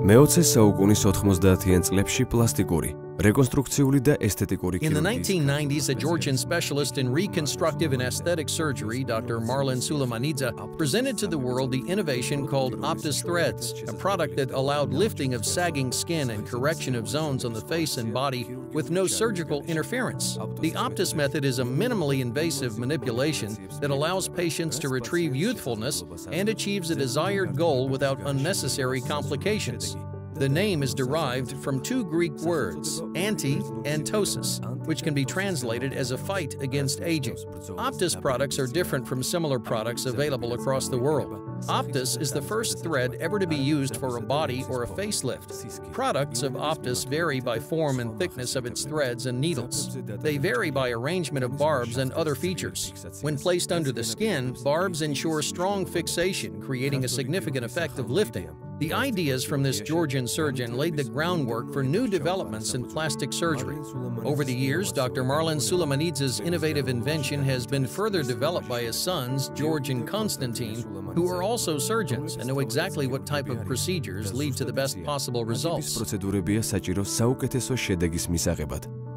მე-20 საუკუნის 90-იან წლებში პლასტიკური, rekonstrukcიული და ესთეტიკური In the ქირურგიის 1990s, a Georgian specialist in reconstructive and aesthetic surgery, Dr. Marlon Sulamanidze, presented to the world the innovation called Optus Threads, a product that allowed lifting of sagging skin and correction of zones on the face and body with no surgical interference. The Optus method is a minimally invasive manipulation that allows patients to retrieve youthfulness and achieves a desired goal without unnecessary complications. The name is derived from two Greek words, anti and ptosis, which can be translated as a fight against aging. Optus products are different from similar products available across the world. Optus is the first thread ever to be used for a body or a facelift. Products of Optus vary by form and thickness of its threads and needles. They vary by arrangement of barbs and other features. When placed under the skin, barbs ensure strong fixation, creating a significant effect of lifting. The ideas from this Georgian surgeon laid the groundwork for new developments in plastic surgery. Over the years, Dr. Marlon Sulamanidze's innovative invention has been further developed by his sons, George and Konstantin, who are also surgeons and know exactly what type of procedures lead to the best possible results. პროცედურებია საჭირო საუკეთესო შედეგის მისაღებად.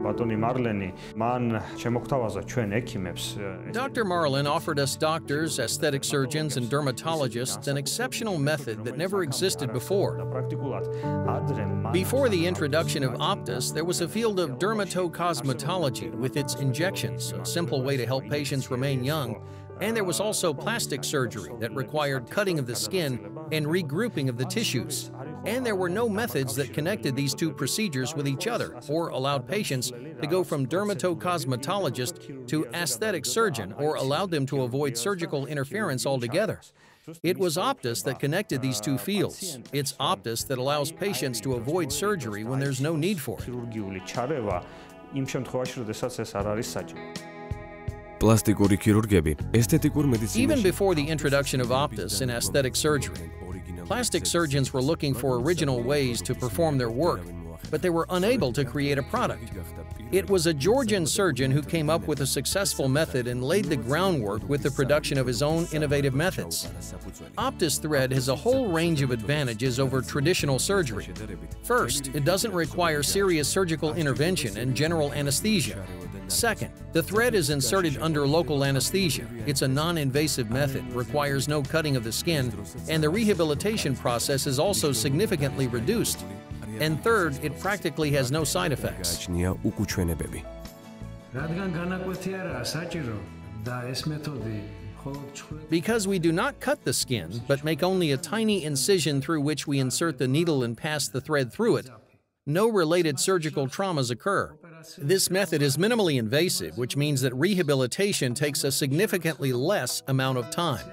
Dr. Marlon offered us doctors, aesthetic surgeons, and dermatologists an exceptional method that never existed before. Before the introduction of Optus, there was a field of dermatocosmetology with its injections, a simple way to help patients remain young, and there was also plastic surgery that required cutting of the skin and regrouping of the tissues. And there were no methods that connected these two procedures with each other or allowed patients to go from dermatocosmetologist to aesthetic surgeon or allowed them to avoid surgical interference altogether. It was Optus that connected these two fields. It's Optus that allows patients to avoid surgery when there's no need for it. პლასტიკური ქირურგები ესთეტიკურ მედიცინაში Even before the introduction of Optus in aesthetic surgery, plastic surgeons were looking for original ways to perform their work, but they were unable to create a product. It was a Georgian surgeon who came up with a successful method and laid the groundwork with the production of his own innovative methods. Optus Thread has a whole range of advantages over traditional surgery. First, it doesn't require serious surgical intervention and general anesthesia. Second, the thread is inserted under local anesthesia. It's a non-invasive method, requires no cutting of the skin, and the rehabilitation process is also significantly reduced. And third, it practically has no side effects. Because we do not cut the skin, but make only a tiny incision through which we insert the needle and pass the thread through it, no related surgical traumas occur. This method is minimally invasive, which means that rehabilitation takes a significantly less amount of time.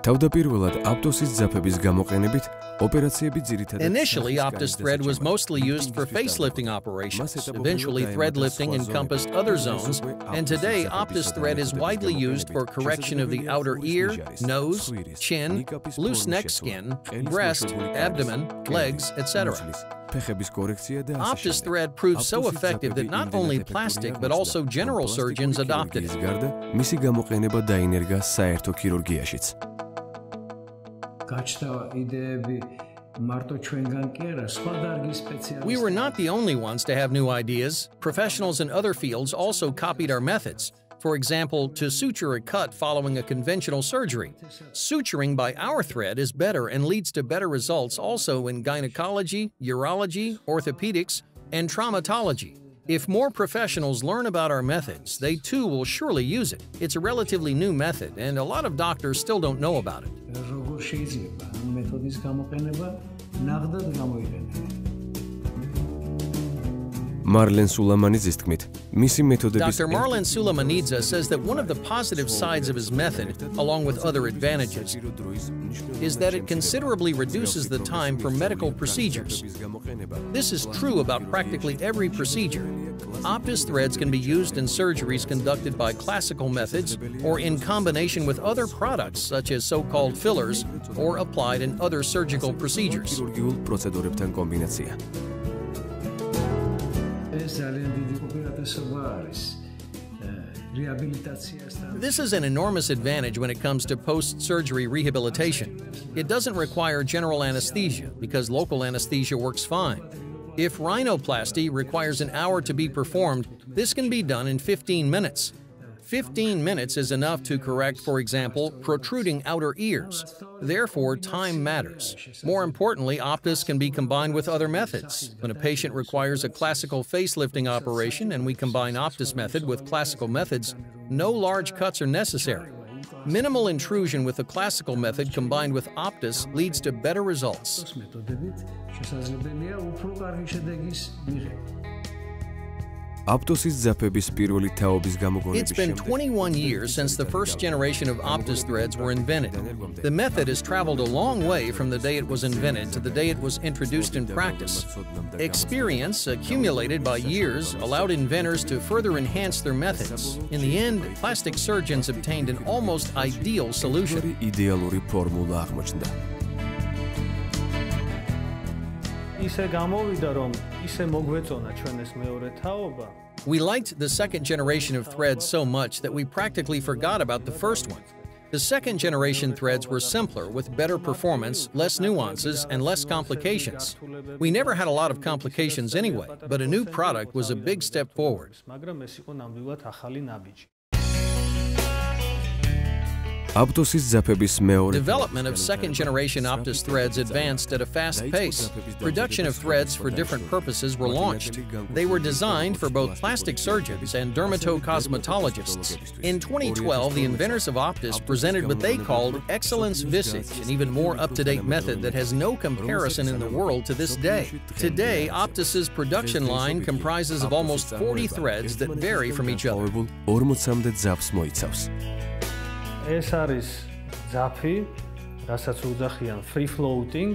თავდაპირველად Optus-ის ძაფების გამოყენებით ოპერაციები ძირითადად Initially, Optus Thread was mostly used for facelifting operations. Eventually, thread lifting encompassed other zones, and today Optus Thread is widely used for correction of the outer ear, nose, chin, loose neck skin, breast, abdomen, legs, etc. Optus Thread proved so effective that not only plastic but also general surgeons adopted it. მისი გამოყენება დაინერგა საერთო ქირურგიაშიც. We were not the only ones to have new ideas. Professionals in other fields also copied our methods. For example, to suture a cut following a conventional surgery. Suturing by our thread is better and leads to better results also in gynecology, urology, orthopedics, and traumatology. If more professionals learn about our methods, they too will surely use it. It's a relatively new method, and a lot of doctors still don't know about it. Marlon Sulamanidze's თქმით, მისი მეთოდების Dr. Marlon Sulamanidze says that one of the positive sides of his method, along with other advantages, is that it considerably reduces the time for medical procedures. This is true about practically every procedure. Optus threads can be used in surgeries conducted by classical methods or in combination with other products such as so-called fillers or applied in other surgical procedures. ქირურგიულ პროცედურებთან კომბინაცია. ეს ძალიან დიდი უპირატესობა არის This is an enormous advantage when it comes to post-surgery rehabilitation. It doesn't require general anesthesia because local anesthesia works fine. If rhinoplasty requires an hour to be performed, this can be done in 15 minutes. 15 minutes is enough to correct, for example, protruding outer ears. Therefore, time matters. More importantly, Optus can be combined with other methods. When a patient requires a classical facelifting operation and we combine Optus method with classical methods, no large cuts are necessary. Minimal intrusion with the classical method combined with Optus leads to better results. It's been 21 years since the first generation of Optus threads were invented. The method has traveled a long way from the day it was invented to the day it was introduced in practice. Experience accumulated by years allowed inventors to further enhance their methods. In the end, plastic surgeons obtained an almost ideal solution. We liked the second generation of threads so much that we practically forgot about the first one. The second generation threads were simpler with better performance, less nuances, and less complications. We never had a lot of complications anyway, but a new product was a big step forward. Development of second-generation Optus threads advanced at a fast pace. Production of threads for different purposes were launched. They were designed for both plastic surgeons and dermatocosmetologists. In 2012, the inventors of Optus presented what they called Excellence Visage, an even more up-to-date method that has no comparison in the world to this day. Today, Optus's production line comprises of almost 40 threads that vary from each other. ეს არის ძაფი, რასაც უძახიან free floating.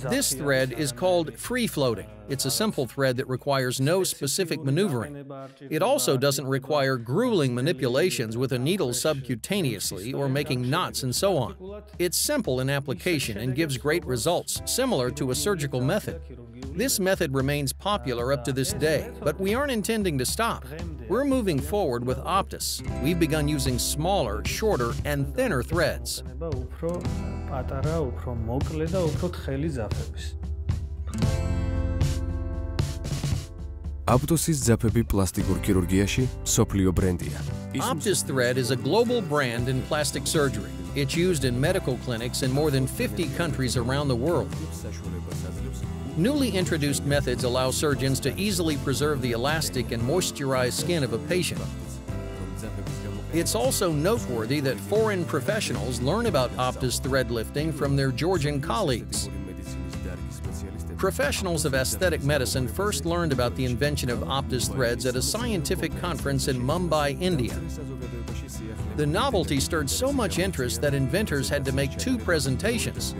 This thread is called free floating. It's a simple thread that requires no specific maneuvering. It also doesn't require grueling manipulations with a needle subcutaneously or making knots and so on. It's simple in application and gives great results, similar to a surgical method. This method remains popular up to this day, but we aren't intending to stop. We're moving forward with Optus. We've begun using smaller, shorter, and thinner threads. Optus thread is a global brand in plastic surgery. It's used in medical clinics in more than 50 countries around the world. Newly introduced methods allow surgeons to easily preserve the elastic and moisturized skin of a patient. It's also noteworthy that foreign professionals learn about Optus thread lifting from their Georgian colleagues. Professionals of aesthetic medicine first learned about the invention of Optus threads at a scientific conference in Mumbai, India. The novelty stirred so much interest that inventors had to make 2 presentations.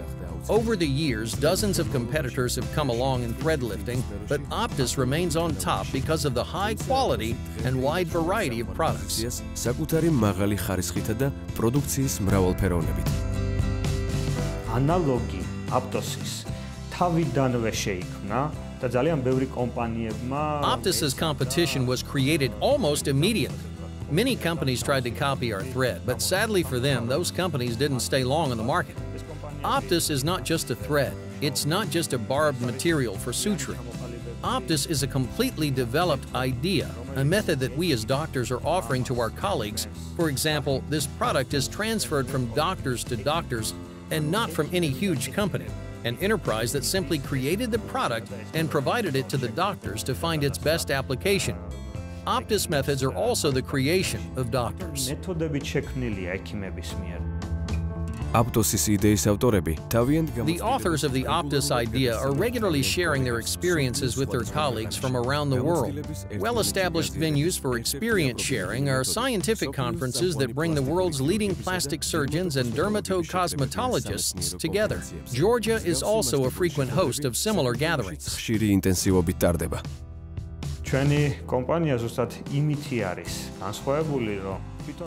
Over the years, dozens of competitors have come along in thread lifting, but Optus remains on top because of the high quality and wide variety of products. Analogi Optus's თავიდანვე შეიქმნა და ძალიან ბევრი კომპანიებმა Optus's competition was created almost immediately. Many companies tried to copy our thread, but sadly for them, those companies didn't stay long on the market. Optus is not just a thread. It's not just a barbed material for suturing. Optus is a completely developed idea, a method that we as doctors are offering to our colleagues. For example, this product is transferred from doctors to doctors and not from any huge company, an enterprise that simply created the product and provided it to the doctors to find its best application. Optus methods are also the creation of doctors. The authors of the Optus idea are regularly sharing their experiences with their colleagues from around the world. Well-established venues for experience sharing are scientific conferences that bring the world's leading plastic surgeons and dermatocosmetologists together. Georgia is also a frequent host of similar gatherings.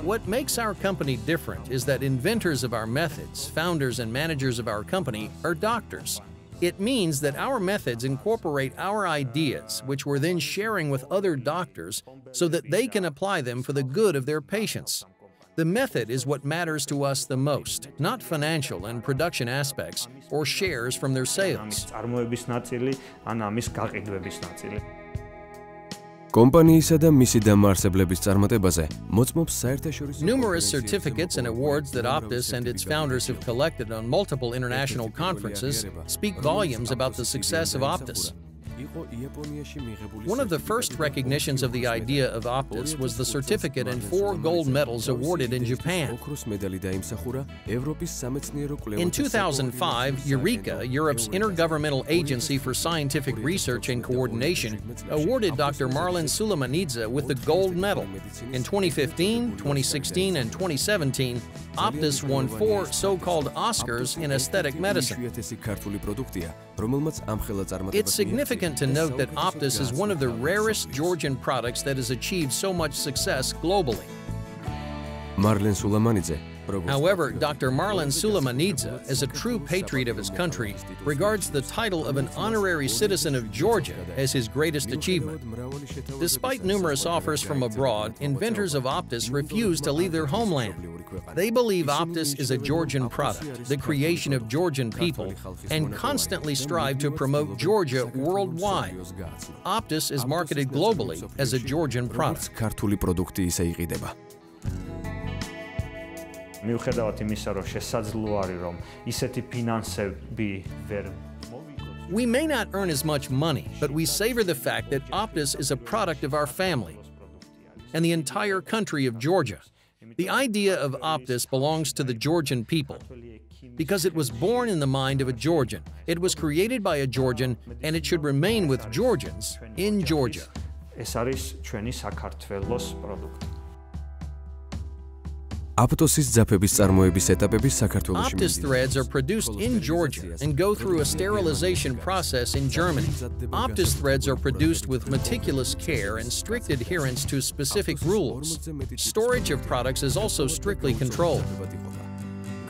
What makes our company different is that inventors of our methods, founders and managers of our company are doctors. It means that our methods incorporate our ideas, which we're then sharing with other doctors so that they can apply them for the good of their patients. The method is what matters to us the most, not financial and production aspects or shares from their sales. კომპანიისა და მისი დამაარსებლების წარმატებაზე მოწმობს საერთაშორისო Numerous certificates and awards that Optus and its founders have collected on multiple international conferences speak volumes about the success of Optus. One of the first recognitions of the idea of Optus was the certificate and 4 gold medals awarded in Japan. In 2005, Eureka, Europe's intergovernmental agency for scientific research and coordination, awarded Dr. Marlin Sulemanidze with the gold medal. In 2015, 2016, and 2017, Optus won 4 so-called Oscars in aesthetic medicine. It's significant to note that Optus is one of the rarest Georgian products that has achieved so much success globally. However, Dr. Marlin Sulemanidze, as a true patriot of his country, regards the title of an honorary citizen of Georgia as his greatest achievement. Despite numerous offers from abroad, inventors of Optus refuse to leave their homeland. They believe Optus is a Georgian product, the creation of Georgian people, and constantly strive to promote Georgia worldwide. Optus is marketed globally as a Georgian product. We may not earn as much money, but we savor the fact that Optus is a product of our family and the entire country of Georgia. The idea of Optus belongs to the Georgian people because it was born in the mind of a Georgian. It was created by a Georgian, and it should remain with Georgians in Georgia. Optus threads are produced in Georgia and go through a sterilization process in Germany. Optus threads are produced with meticulous care and strict adherence to specific rules. Storage of products is also strictly controlled.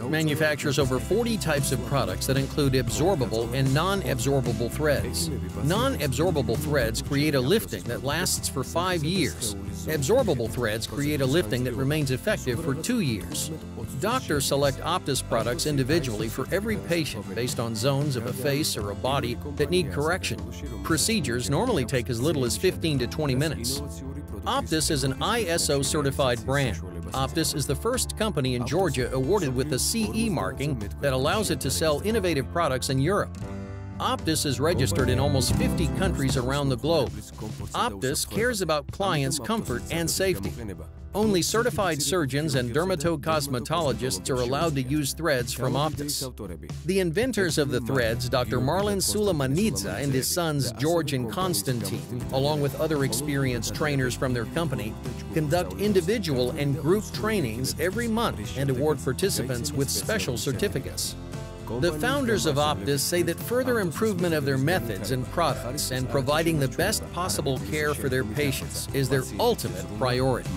Manufactures over 40 types of products that include absorbable and non-absorbable threads. Non-absorbable threads create a lifting that lasts for 5 years. Absorbable threads create a lifting that remains effective for 2 years. Doctors select Optus products individually for every patient based on zones of a face or a body that need correction. Procedures normally take as little as 15 to 20 minutes. Optus is an ISO-certified brand. Optus is the first company in Georgia awarded with the CE marking that allows it to sell innovative products in Europe. Optus is registered in almost 50 countries around the globe. Optus cares about clients' comfort and safety. Only certified surgeons and dermatocosmetologists are allowed to use threads from Optus. The inventors of the threads, Dr. Marlin Sulemanidze and his sons George and Konstantin, along with other experienced trainers from their company, conduct individual and group trainings every month and award participants with special certificates. The founders of Optus say that further improvement of their methods and products and providing the best possible care for their patients is their ultimate priority.